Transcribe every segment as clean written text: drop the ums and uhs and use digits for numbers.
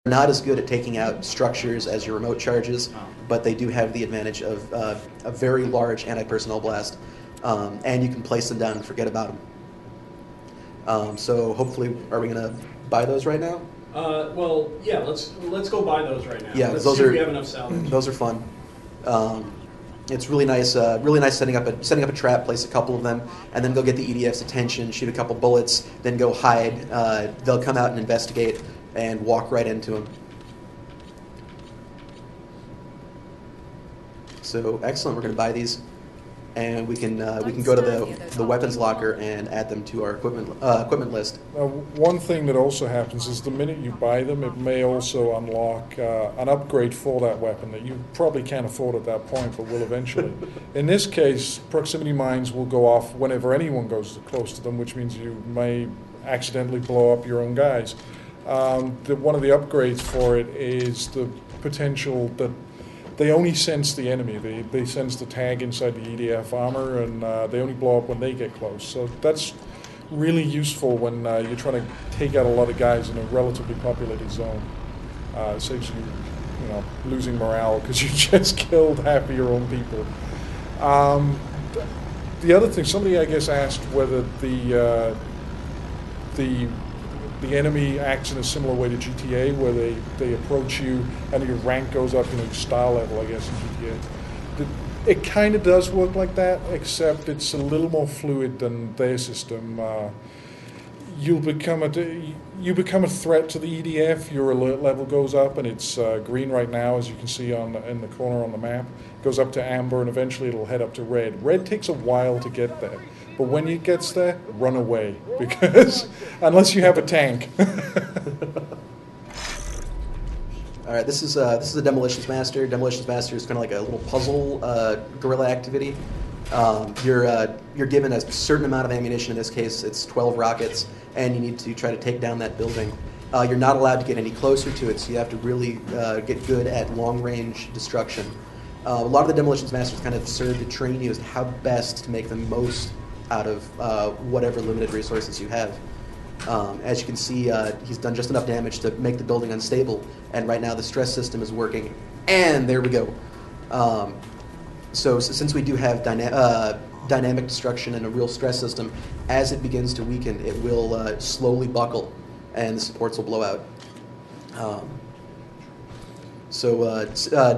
not as good at taking out structures as your remote charges, but they do have the advantage of a very large anti-personnel blast, and you can place them down and forget about them. So hopefully, are we going to buy those right now? Well, yeah. Let's go buy those right now. Yeah, let's those see are if we have enough salvage. Those are fun. It's really nice setting up a trap, place a couple of them, and then go get the EDF's attention, shoot a couple bullets, then go hide. They'll come out and investigate and walk right into them. So excellent. We're going to buy these, and we can go to the weapons locker and add them to our equipment list. Now, one thing that also happens is the minute you buy them, it may also unlock an upgrade for that weapon that you probably can't afford at that point, but will eventually. In this case, proximity mines will go off whenever anyone goes close to them, which means you may accidentally blow up your own guys. One of the upgrades for it is the potential that they only sense the enemy. They sense the tag inside the EDF armor, and they only blow up when they get close. So that's really useful when you're trying to take out a lot of guys in a relatively populated zone. It saves you, losing morale because you just killed half of your own people. The other thing, somebody I guess asked whether the enemy acts in a similar way to GTA, where they approach you and your rank goes up, star level, I guess, in GTA. It kind of does work like that, except it's a little more fluid than their system. You become a threat to the EDF. Your alert level goes up, and it's green right now, as you can see in the corner on the map. It goes up to amber, and eventually it'll head up to red. Red takes a while to get there. But when it gets there, run away, because unless you have a tank. All right, this is the Demolitions Master. Demolitions Master is kind of like a little puzzle guerrilla activity. You're given a certain amount of ammunition. In this case, it's 12 rockets, and you need to try to take down that building. You're not allowed to get any closer to it, so you have to really get good at long-range destruction. A lot of the Demolitions Masters kind of serve to train you as to how best to make the most out of whatever limited resources you have. As you can see, he's done just enough damage to make the building unstable, and right now the stress system is working, and there we go. So since we do have dynamic destruction and a real stress system, as it begins to weaken, it will slowly buckle, and the supports will blow out.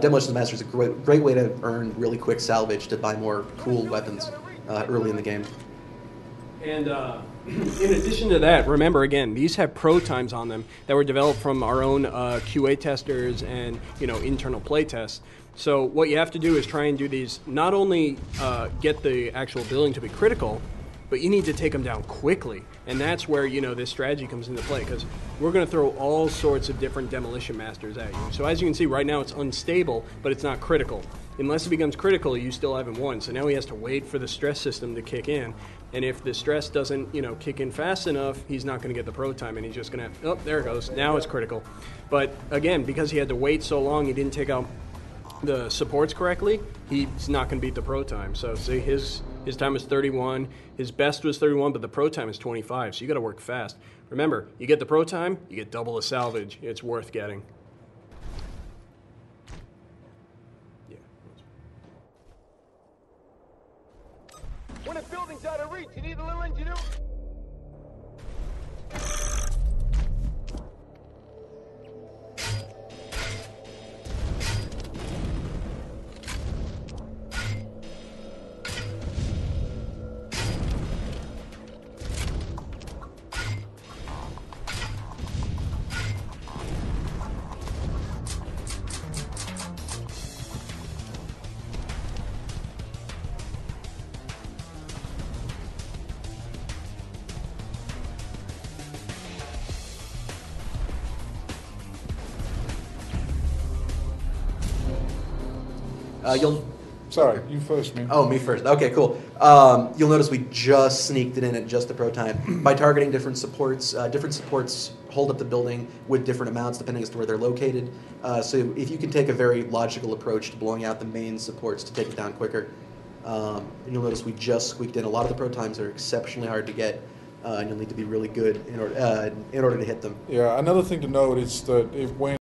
Demolition Master is a great way to earn really quick salvage to buy more cool weapons early in the game. And in addition to that, remember again, these have pro times on them that were developed from our own QA testers and internal play tests. So what you have to do is try and do these, not only get the actual building to be critical, but you need to take them down quickly. And that's where, this strategy comes into play, because we're going to throw all sorts of different Demolition Masters at you. So as you can see, right now it's unstable, but it's not critical. Unless it becomes critical, you still haven't won. So now he has to wait for the stress system to kick in. And if the stress doesn't, kick in fast enough, he's not going to get the pro time, and he's just going to, there it goes. Now it's critical. But again, because he had to wait so long, he didn't take out the supports correctly, he's not going to beat the pro time. So see, his time is 31, his best was 31, but the pro time is 25, so you got to work fast. Remember, you get the pro time, you get double the salvage. It's worth getting. Yeah. When a building's out of reach, you need a little ingenuity. Sorry, you first, man. Oh, me first. Okay, cool. You'll notice we just sneaked it in at just the pro time. By targeting different supports hold up the building with different amounts depending as to where they're located. So if you can take a very logical approach to blowing out the main supports to take it down quicker, you'll notice we just squeaked in. A lot of the pro times are exceptionally hard to get, and you'll need to be really good in order to hit them. Yeah, another thing to note is that when